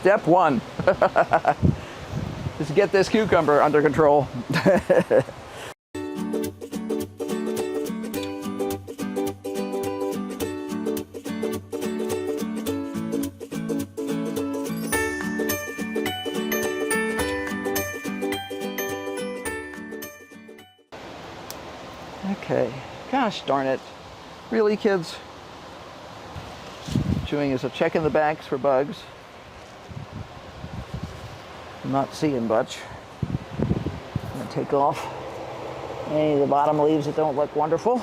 Step one is to get this cucumber under control. Okay, gosh darn it. Really, kids? Doing is a check in the bags for bugs. I'm not seeing much. I'm gonna take off any of the bottom leaves that don't look wonderful.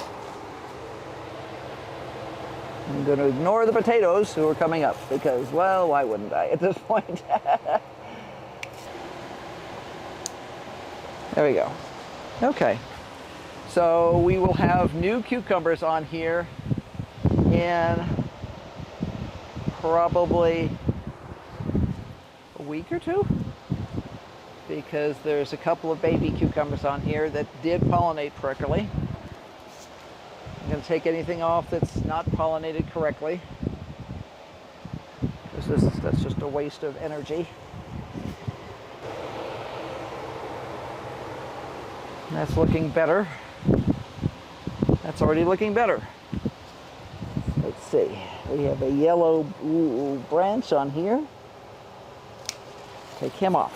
I'm gonna ignore the potatoes who are coming up because, well, why wouldn't I at this point? There we go. Okay. So we will have new cucumbers on here in probably a week or two, because there's a couple of baby cucumbers on here that did pollinate correctly. I'm going to take anything off that's not pollinated correctly, because that's just a waste of energy. That's looking better. That's already looking better. Let's see. We have a yellow branch on here. Take him off.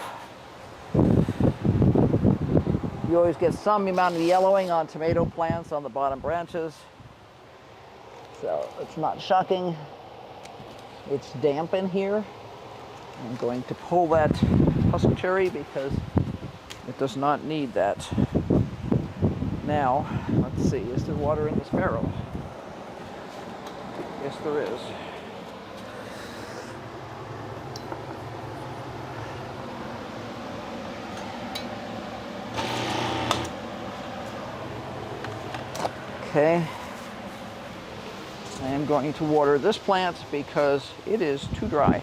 You always get some amount of yellowing on tomato plants on the bottom branches. So it's not shocking. It's damp in here. I'm going to pull that husk cherry because it does not need that. Now, let's see, is there water in this barrel? Yes, there is. Okay. I am going to water this plant because it is too dry.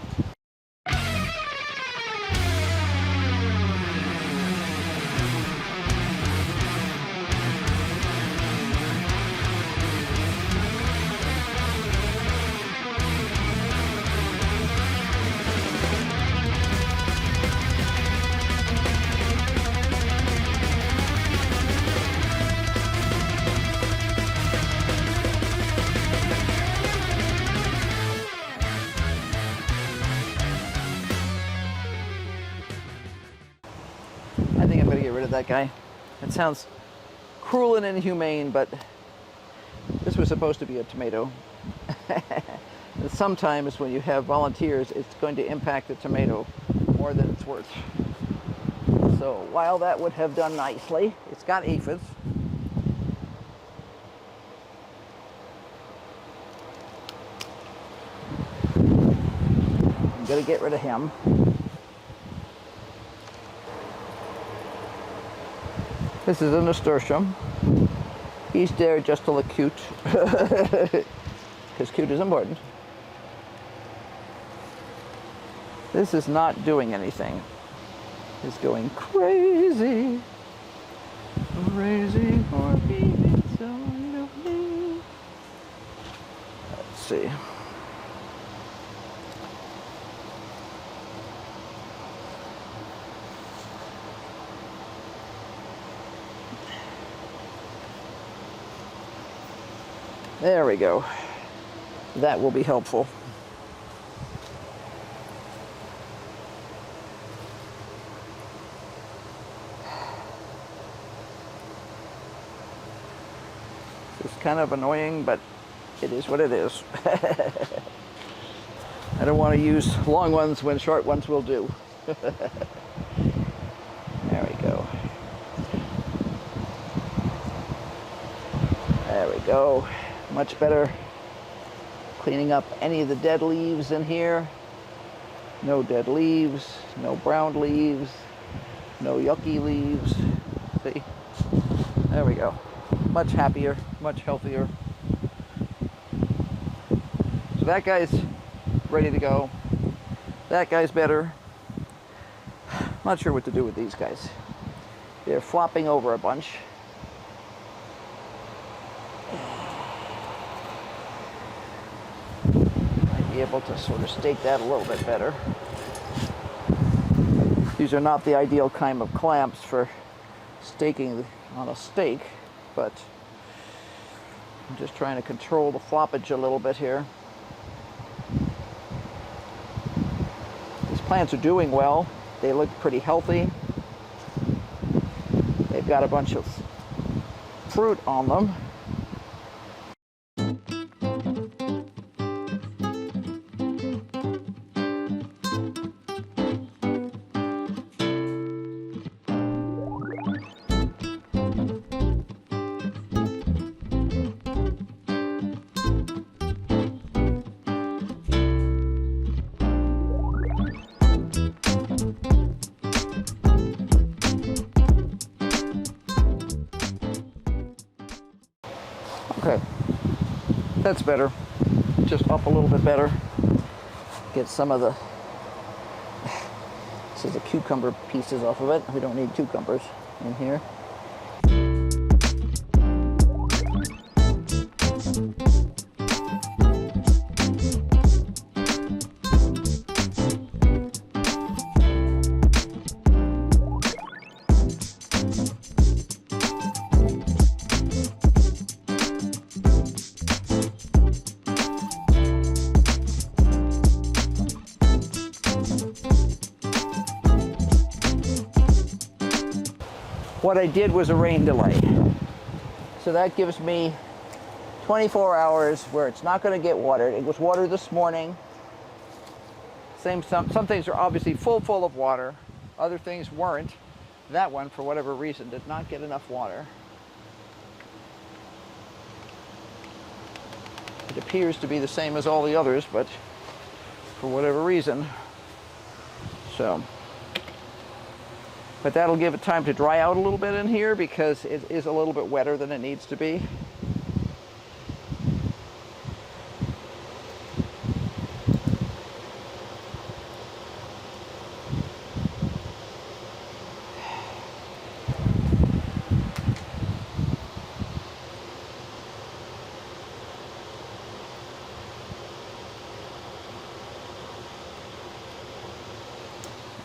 That guy. It sounds cruel and inhumane, but this was supposed to be a tomato. And sometimes when you have volunteers, it's going to impact the tomato more than it's worth. So while that would have done nicely, it's got aphids. I'm going to get rid of him. This is a nasturtium. He's there just to look cute, because cute is important. This is not doing anything. It's going crazy. Crazy for being so lonely. Let's see. There we go. That will be helpful. It's kind of annoying, but it is what it is. I don't want to use long ones when short ones will do. There we go. There we go. Much better. Cleaning up any of the dead leaves in here. No dead leaves, no brown leaves, no yucky leaves. See? There we go. Much happier, much healthier. So that guy's ready to go. That guy's better. Not sure what to do with these guys. They're flopping over a bunch. Able to sort of stake that a little bit better. These are not the ideal kind of clamps for staking on a stake, but I'm just trying to control the floppage a little bit here. These plants are doing well. They look pretty healthy. They've got a bunch of fruit on them. Okay, that's better. Just up a little bit better. Get some of the, this is the cucumber pieces off of it. We don't need cucumbers in here. What I did was a rain delay. So that gives me 24 hours where it's not going to get watered. It was watered this morning. Some things are obviously full of water. Other things weren't. That one, for whatever reason, did not get enough water. It appears to be the same as all the others, but for whatever reason. But that'll give it time to dry out a little bit in here because it is a little bit wetter than it needs to be.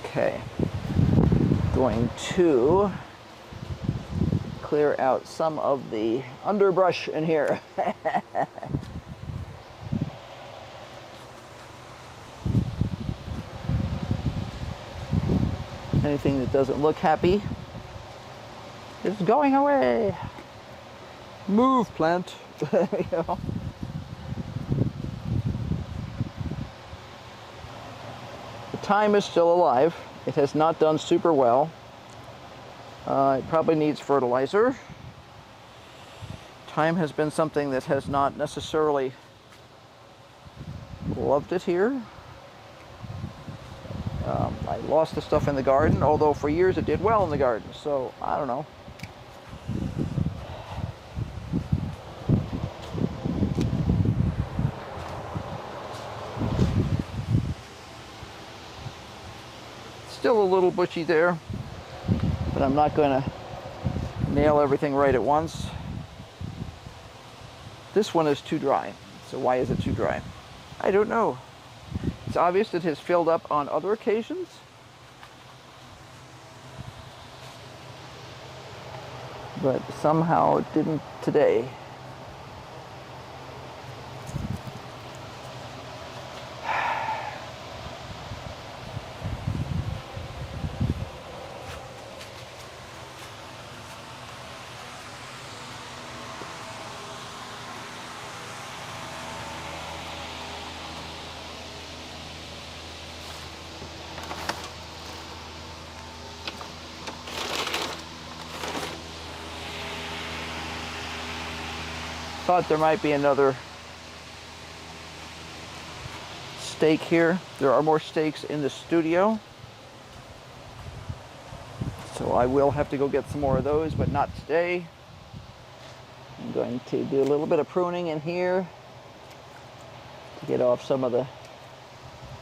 Okay. Going to clear out some of the underbrush in here. Anything that doesn't look happy is going away. Move, plant. There we go. The thyme is still alive. It has not done super well. It probably needs fertilizer. Thyme has been something that has not necessarily loved it here. I lost the stuff in the garden, although for years it did well in the garden, so I don't know. Still a little bushy there, but I'm not going to nail everything right at once. This one is too dry. So why is it too dry? I don't know. It's obvious it has filled up on other occasions. But somehow it didn't today. Thought there might be another stake here. There are more stakes in the studio, so I will have to go get some more of those, but not today. I'm going to do a little bit of pruning in here to get off some of the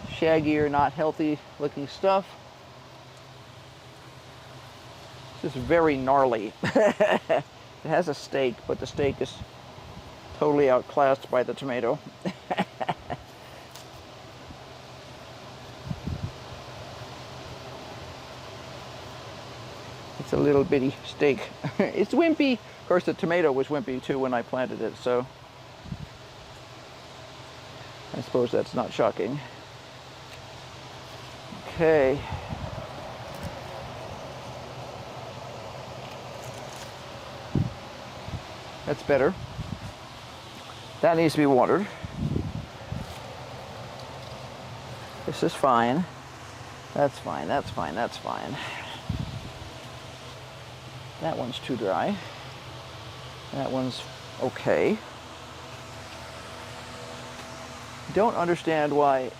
shaggier, not healthy looking stuff. This is very gnarly. It has a stake, but the stake is totally outclassed by the tomato. It's a little bitty stake. It's wimpy. Of course, the tomato was wimpy too when I planted it, so I suppose that's not shocking. Okay. That's better. That needs to be watered. This is fine. That's fine, that's fine, that's fine. That one's too dry. That one's okay. Don't understand why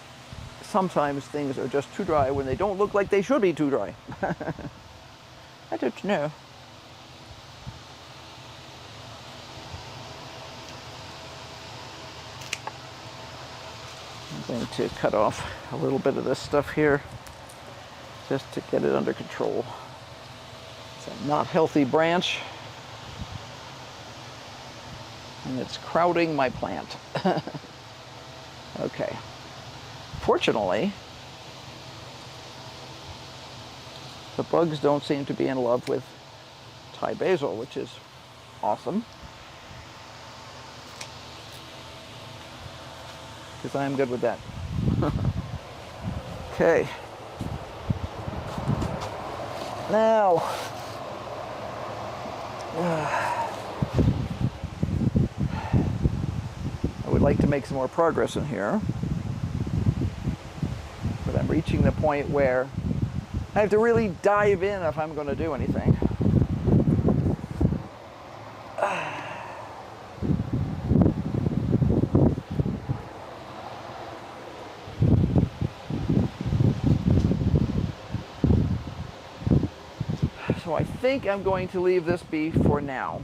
sometimes things are just too dry when they don't look like they should be too dry. I don't know. I'm going to cut off a little bit of this stuff here just to get it under control. It's a not healthy branch and it's crowding my plant. Okay. Fortunately, the bugs don't seem to be in love with Thai basil, which is awesome. Because I am good with that. Okay. Now, I would like to make some more progress in here. But I'm reaching the point where I have to really dive in if I'm going to do anything. So I think I'm going to leave this be for now.